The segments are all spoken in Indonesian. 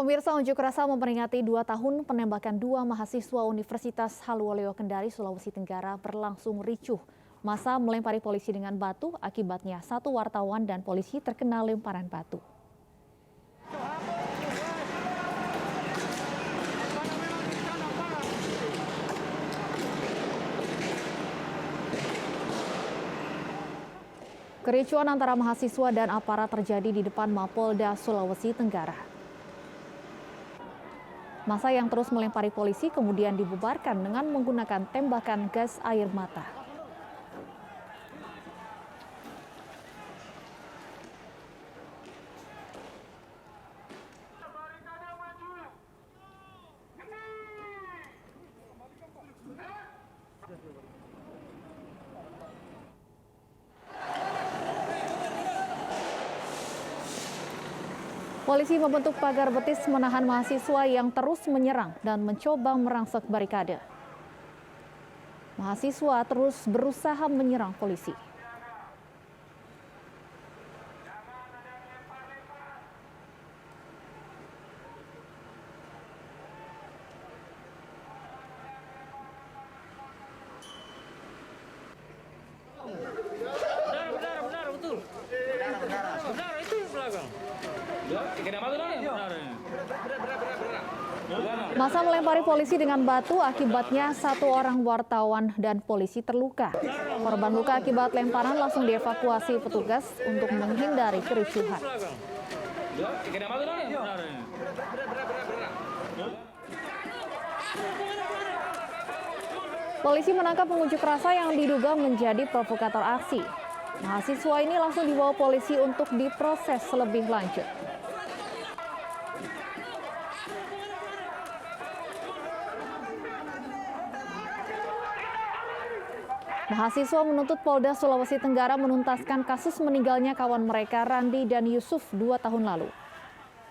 Pemirsa, unjuk rasa memperingati 2 tahun penembakan 2 mahasiswa Universitas Haluoleo Kendari, Sulawesi Tenggara berlangsung ricuh. Massa melempari polisi dengan batu, akibatnya 1 wartawan dan polisi terkena lemparan batu. Kericuan antara mahasiswa dan aparat terjadi di depan Mapolda Sulawesi Tenggara. Massa yang terus melempari polisi kemudian dibubarkan dengan menggunakan tembakan gas air mata. Polisi membentuk pagar betis menahan mahasiswa yang terus menyerang dan mencoba merangsek barikade. Mahasiswa terus berusaha menyerang polisi. Benar, itu belakang. Massa melempari polisi dengan batu, akibatnya 1 orang wartawan dan polisi terluka. Korban luka akibat lemparan langsung dievakuasi petugas untuk menghindari kericuhan. Polisi menangkap pengunjuk rasa yang diduga menjadi provokator aksi. Mahasiswa ini langsung dibawa polisi untuk diproses lebih lanjut. Mahasiswa menuntut Polda Sulawesi Tenggara menuntaskan kasus meninggalnya kawan mereka Randi dan Yusuf 2 tahun lalu.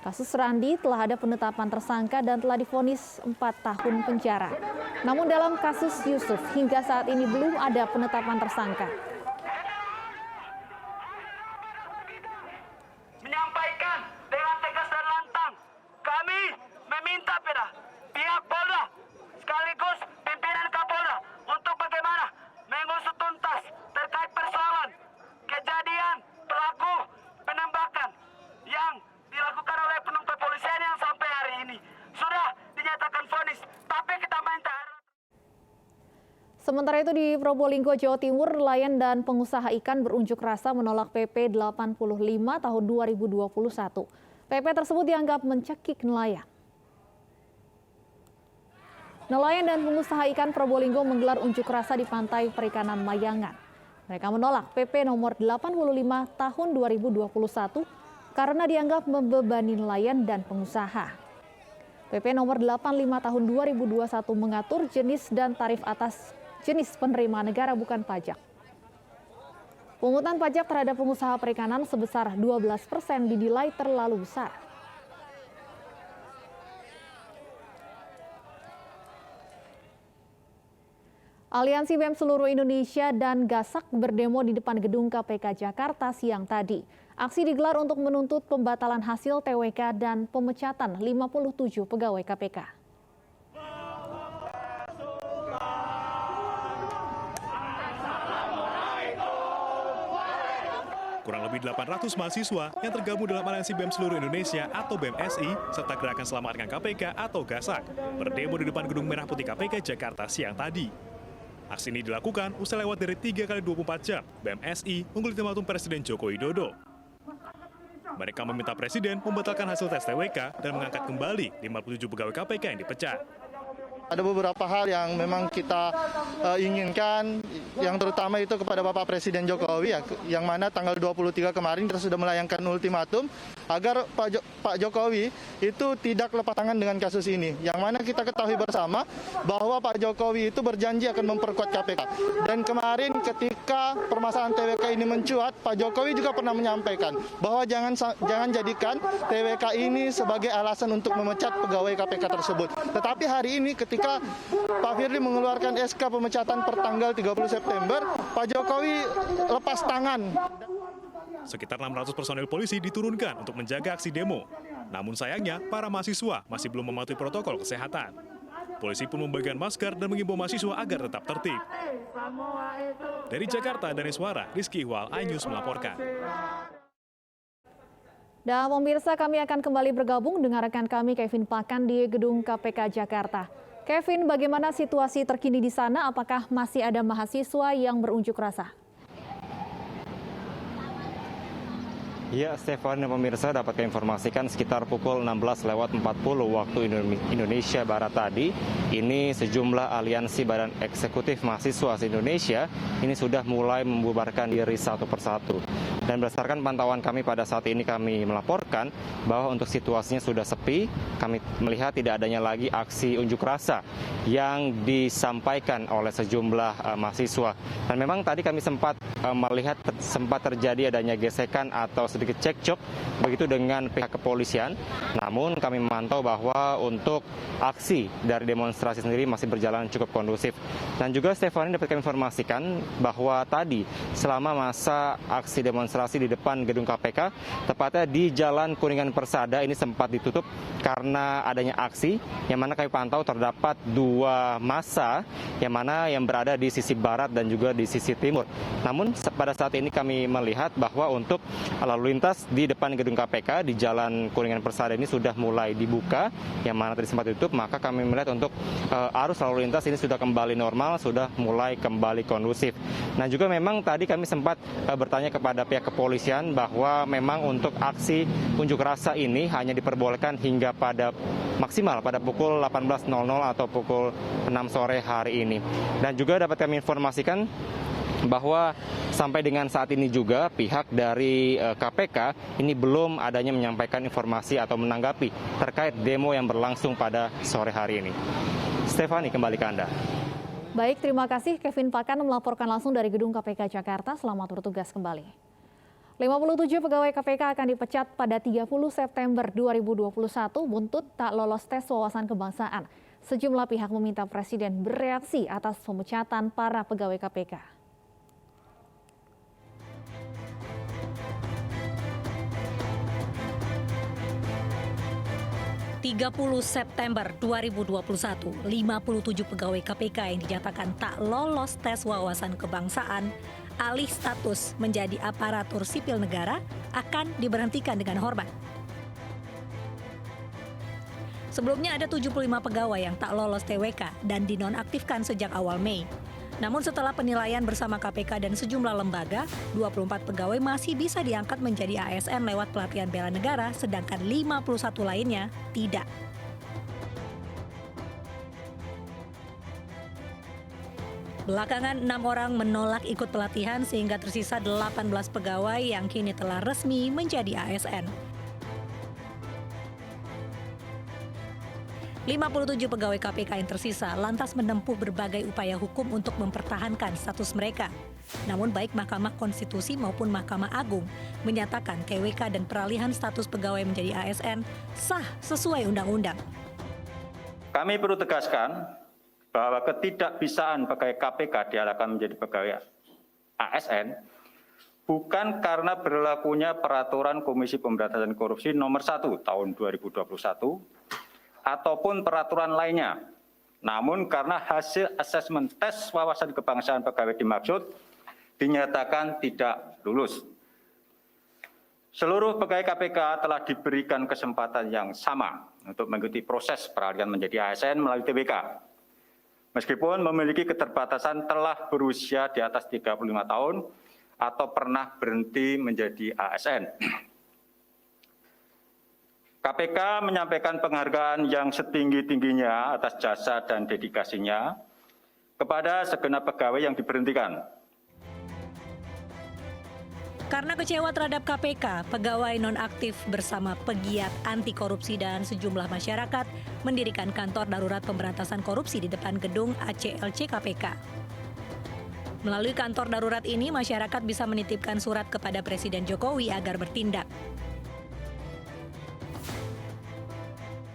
Kasus Randi telah ada penetapan tersangka dan telah divonis 4 tahun penjara. Namun dalam kasus Yusuf hingga saat ini belum ada penetapan tersangka. Menyampaikan dengan tegas dan lantang, kami meminta pada pihak Polda sekaligus pimpinan Kapolda untuk bagaimana mengusut tuntas terkait persoalan kejadian pelaku penembakan yang dilakukan oleh penunjuk kepolisian yang sampai hari ini sudah dinyatakan vonis, tapi kita minta. Sementara itu di Probolinggo, Jawa Timur, nelayan dan pengusaha ikan berunjuk rasa menolak PP 85 tahun 2021. PP tersebut dianggap mencekik nelayan. Nelayan dan pengusaha ikan Probolinggo menggelar unjuk rasa di pantai perikanan Mayangan. Mereka menolak PP nomor 85 tahun 2021 karena dianggap membebani nelayan dan pengusaha. PP nomor 85 tahun 2021 mengatur jenis dan tarif atas jenis penerima negara bukan pajak. Pungutan pajak terhadap pengusaha perikanan sebesar 12% dinilai terlalu besar. Aliansi BEM seluruh Indonesia dan Gasak berdemo di depan gedung KPK Jakarta siang tadi. Aksi digelar untuk menuntut pembatalan hasil TWK dan pemecatan 57 pegawai KPK. Kurang lebih 800 mahasiswa yang tergabung dalam Aliansi BEM seluruh Indonesia atau BEMSI serta Gerakan Selamatkan KPK atau Gasak berdemo di depan Gedung Merah Putih KPK Jakarta siang tadi. Aksi ini dilakukan usai lewat dari 3 kali 24 jam BEMSI mengultimatum Presiden Joko Widodo. Mereka meminta Presiden membatalkan hasil tes TWK dan mengangkat kembali 57 pegawai KPK yang dipecat. Ada beberapa hal yang memang kita inginkan, yang terutama itu kepada Bapak Presiden Jokowi, yang mana tanggal 23 kemarin kita sudah melayangkan ultimatum agar Pak Jokowi itu tidak lepas tangan dengan kasus ini. Yang mana kita ketahui bersama bahwa Pak Jokowi itu berjanji akan memperkuat KPK. Dan kemarin ketika permasalahan TWK ini mencuat, Pak Jokowi juga pernah menyampaikan bahwa jangan jadikan TWK ini sebagai alasan untuk memecat pegawai KPK tersebut. Tetapi hari ini ketika Pak Firly mengeluarkan SK pemecatan per tanggal 30 September, Pak Jokowi lepas tangan. Sekitar 600 personel polisi diturunkan untuk menjaga aksi demo. Namun sayangnya, para mahasiswa masih belum mematuhi protokol kesehatan. Polisi pun membagikan masker dan mengimbau mahasiswa agar tetap tertib. Dari Jakarta, Daneswara, Rizky Ihwal, iNews melaporkan. Dan pemirsa, kami akan kembali bergabung dengan rekan kami Kevin Pakan di Gedung KPK Jakarta. Kevin, bagaimana situasi terkini di sana? Apakah masih ada mahasiswa yang berunjuk rasa? Ya, Stefan dan pemirsa, dapat kami informasikan sekitar pukul 16.40 waktu Indonesia Barat tadi, ini sejumlah aliansi Badan Eksekutif Mahasiswa Indonesia ini sudah mulai membubarkan diri satu persatu. Dan berdasarkan pantauan kami pada saat ini, kami melaporkan bahwa untuk situasinya sudah sepi. Kami melihat tidak adanya lagi aksi unjuk rasa yang disampaikan oleh sejumlah mahasiswa. Dan memang tadi kami sempat melihat sempat terjadi adanya gesekan atau sedikit cekcok begitu dengan pihak kepolisian. Namun kami memantau bahwa untuk aksi dari demonstrasi sendiri masih berjalan cukup kondusif. Dan juga Stefani dapat kami informasikan bahwa tadi selama masa aksi demonstrasi di depan gedung KPK, tepatnya di Jalan Kuningan Persada, ini sempat ditutup karena adanya aksi, yang mana kami pantau terdapat dua massa yang berada di sisi barat dan juga di sisi timur. Namun pada saat ini kami melihat bahwa untuk lalu lintas di depan gedung KPK di Jalan Kuningan Persada ini sudah mulai dibuka, yang mana tadi sempat ditutup. Maka kami melihat untuk arus lalu lintas ini sudah kembali normal, sudah mulai kembali kondusif. Nah, juga memang tadi kami sempat bertanya kepada pihak kepolisian bahwa memang untuk aksi unjuk rasa ini hanya diperbolehkan hingga pada maksimal pada pukul 18.00 atau pukul 6 sore hari ini. Dan juga dapat kami informasikan bahwa sampai dengan saat ini juga pihak dari KPK ini belum adanya menyampaikan informasi atau menanggapi terkait demo yang berlangsung pada sore hari ini. Stefani, kembali ke Anda. Baik, terima kasih Kevin Pakan melaporkan langsung dari Gedung KPK Jakarta. Selamat bertugas kembali. 57 pegawai KPK akan dipecat pada 30 September 2021 buntut tak lolos tes wawasan kebangsaan. Sejumlah pihak meminta Presiden bereaksi atas pemecatan para pegawai KPK. 30 September 2021, 57 pegawai KPK yang dinyatakan tak lolos tes wawasan kebangsaan, alih status menjadi aparatur sipil negara, akan diberhentikan dengan hormat. Sebelumnya ada 75 pegawai yang tak lolos TWK dan dinonaktifkan sejak awal Mei. Namun setelah penilaian bersama KPK dan sejumlah lembaga, 24 pegawai masih bisa diangkat menjadi ASN lewat pelatihan bela negara, sedangkan 51 lainnya tidak. Belakangan 6 orang menolak ikut pelatihan sehingga tersisa 18 pegawai yang kini telah resmi menjadi ASN. 57 pegawai KPK yang tersisa lantas menempuh berbagai upaya hukum untuk mempertahankan status mereka. Namun baik Mahkamah Konstitusi maupun Mahkamah Agung menyatakan TWK dan peralihan status pegawai menjadi ASN sah sesuai undang-undang. Kami perlu tegaskan bahwa ketidakbisaan pegawai KPK dialihkan menjadi pegawai ASN bukan karena berlakunya peraturan Komisi Pemberantasan Korupsi nomor 1 tahun 2021 ataupun peraturan lainnya, namun karena hasil asesmen tes wawasan kebangsaan pegawai dimaksud dinyatakan tidak lulus. Seluruh pegawai KPK telah diberikan kesempatan yang sama untuk mengikuti proses peralihan menjadi ASN melalui TWK. Meskipun memiliki keterbatasan telah berusia di atas 35 tahun atau pernah berhenti menjadi ASN. KPK menyampaikan penghargaan yang setinggi-tingginya atas jasa dan dedikasinya kepada segenap pegawai yang diberhentikan. Karena kecewa terhadap KPK, pegawai nonaktif bersama pegiat anti korupsi dan sejumlah masyarakat mendirikan kantor darurat pemberantasan korupsi di depan gedung ACLC KPK. Melalui kantor darurat ini, masyarakat bisa menitipkan surat kepada Presiden Jokowi agar bertindak.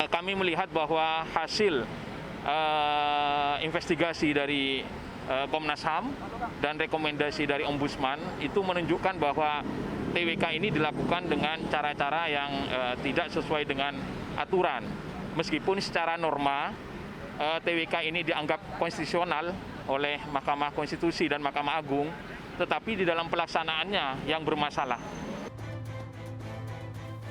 Kami melihat bahwa hasil investigasi dari Komnas HAM dan rekomendasi dari Ombudsman itu menunjukkan bahwa TWK ini dilakukan dengan cara-cara yang tidak sesuai dengan aturan. Meskipun secara norma TWK ini dianggap konstitusional oleh Mahkamah Konstitusi dan Mahkamah Agung, tetapi di dalam pelaksanaannya yang bermasalah.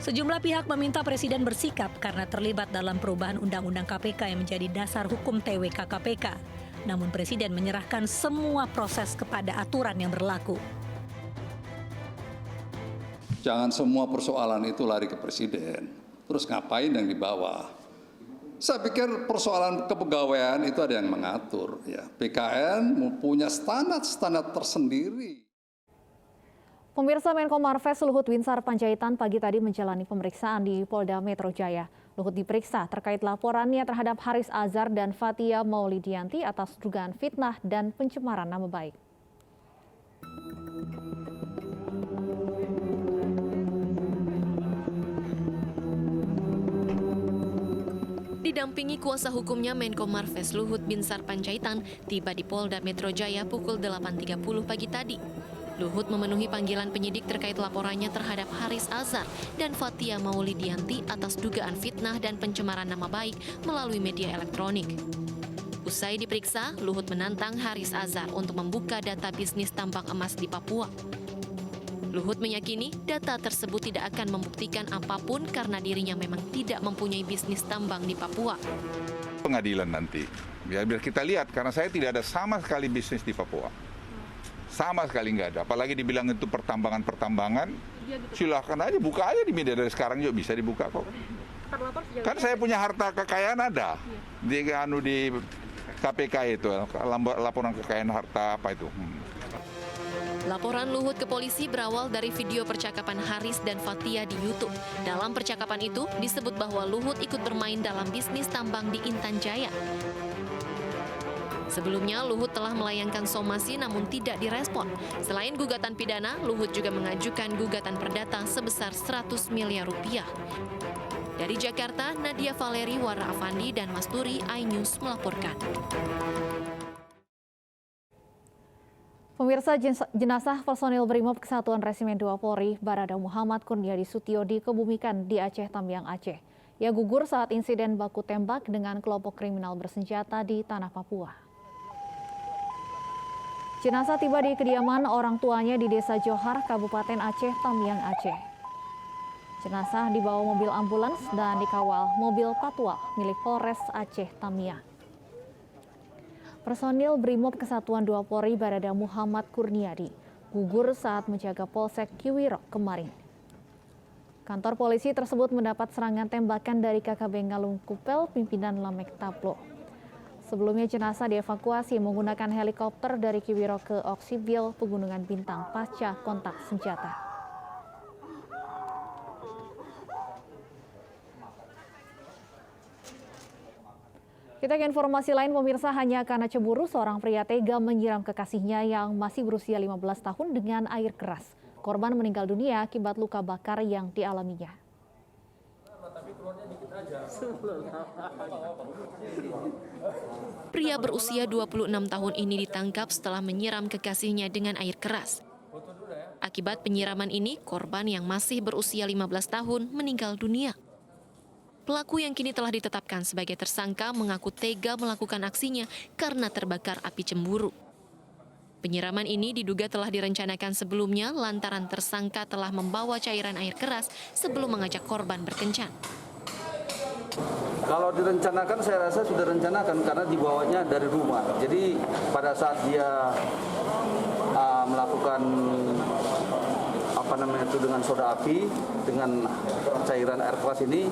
Sejumlah pihak meminta Presiden bersikap karena terlibat dalam perubahan Undang-Undang KPK yang menjadi dasar hukum TWK KPK. Namun Presiden menyerahkan semua proses kepada aturan yang berlaku. Jangan semua persoalan itu lari ke Presiden. Terus ngapain yang di bawah? Saya pikir persoalan kepegawaian itu ada yang mengatur. Ya, BKN punya standar tersendiri. Pemirsa, Menko Marves Luhut Binsar Panjaitan pagi tadi menjalani pemeriksaan di Polda Metro Jaya. Luhut diperiksa terkait laporannya terhadap Haris Azhar dan Fathia Maulidianti atas dugaan fitnah dan pencemaran nama baik. Didampingi kuasa hukumnya, Menko Marves Luhut Binsar Panjaitan tiba di Polda Metro Jaya pukul 8.30 pagi tadi. Luhut memenuhi panggilan penyidik terkait laporannya terhadap Haris Azhar dan Fathia Maulidianti atas dugaan fitnah dan pencemaran nama baik melalui media elektronik. Usai diperiksa, Luhut menantang Haris Azhar untuk membuka data bisnis tambang emas di Papua. Luhut meyakini data tersebut tidak akan membuktikan apapun karena dirinya memang tidak mempunyai bisnis tambang di Papua. Pengadilan nanti, biar kita lihat, karena saya tidak ada sama sekali bisnis di Papua. Sama sekali nggak ada, apalagi dibilang itu pertambangan, silahkan aja, buka aja di media dari sekarang juga bisa dibuka kok. Kan saya punya harta kekayaan ada, di KPK itu, laporan kekayaan harta apa itu. Laporan Luhut ke polisi berawal dari video percakapan Haris dan Fathia di YouTube. Dalam percakapan itu disebut bahwa Luhut ikut bermain dalam bisnis tambang di Intan Jaya. Sebelumnya, Luhut telah melayangkan somasi namun tidak direspon. Selain gugatan pidana, Luhut juga mengajukan gugatan perdata sebesar 100 miliar rupiah. Dari Jakarta, Nadia Valeri, Wara Afandi, dan Masturi, iNews melaporkan. Pemirsa, jenazah personil Brimob Kesatuan Resimen 2 Polri, Barada Muhammad Kurniadi Sutio dikebumikan di Aceh, Tamiang, Aceh. Ia gugur saat insiden baku tembak dengan kelompok kriminal bersenjata di tanah Papua. Jenazah tiba di kediaman orang tuanya di Desa Johar, Kabupaten Aceh, Tamiang, Aceh. Jenazah dibawa mobil ambulans dan dikawal mobil patwal milik Polres Aceh, Tamiang. Personil Brimob Kesatuan 2 Polri Barada Muhammad Kurniadi gugur saat menjaga Polsek Kiwirok kemarin. Kantor polisi tersebut mendapat serangan tembakan dari KKB Ngalung Kupel, pimpinan Lamek Taplo. Sebelumnya jenazah dievakuasi menggunakan helikopter dari Kiwirok ke Oksibil, Pegunungan Bintang pasca kontak senjata. Kita ke informasi lain, pemirsa. Hanya karena cemburu, seorang pria tega menyiram kekasihnya yang masih berusia 15 tahun dengan air keras. Korban meninggal dunia akibat luka bakar yang dialaminya. Pria berusia 26 tahun ini ditangkap setelah menyiram kekasihnya dengan air keras. Akibat penyiraman ini, korban yang masih berusia 15 tahun meninggal dunia. Pelaku yang kini telah ditetapkan sebagai tersangka mengaku tega melakukan aksinya karena terbakar api cemburu. Penyiraman ini diduga telah direncanakan sebelumnya lantaran tersangka telah membawa cairan air keras sebelum mengajak korban berkencan. Kalau direncanakan, saya rasa sudah direncanakan karena dibawanya dari rumah. Jadi pada saat dia melakukan dengan soda api dengan cairan air keras ini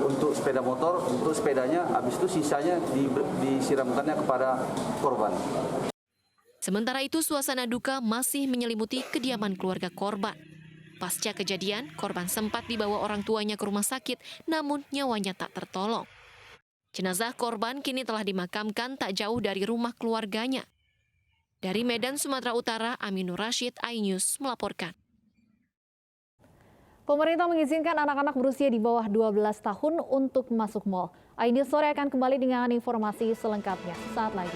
untuk sepeda motor, untuk sepedanya, habis itu sisanya disiramkannya kepada korban. Sementara itu, suasana duka masih menyelimuti kediaman keluarga korban. Pasca kejadian, korban sempat dibawa orang tuanya ke rumah sakit, namun nyawanya tak tertolong. Jenazah korban kini telah dimakamkan tak jauh dari rumah keluarganya. Dari Medan, Sumatera Utara, Aminur Rashid, iNews melaporkan. Pemerintah mengizinkan anak-anak berusia di bawah 12 tahun untuk masuk mal. iNews Sore akan kembali dengan informasi selengkapnya saat lagi.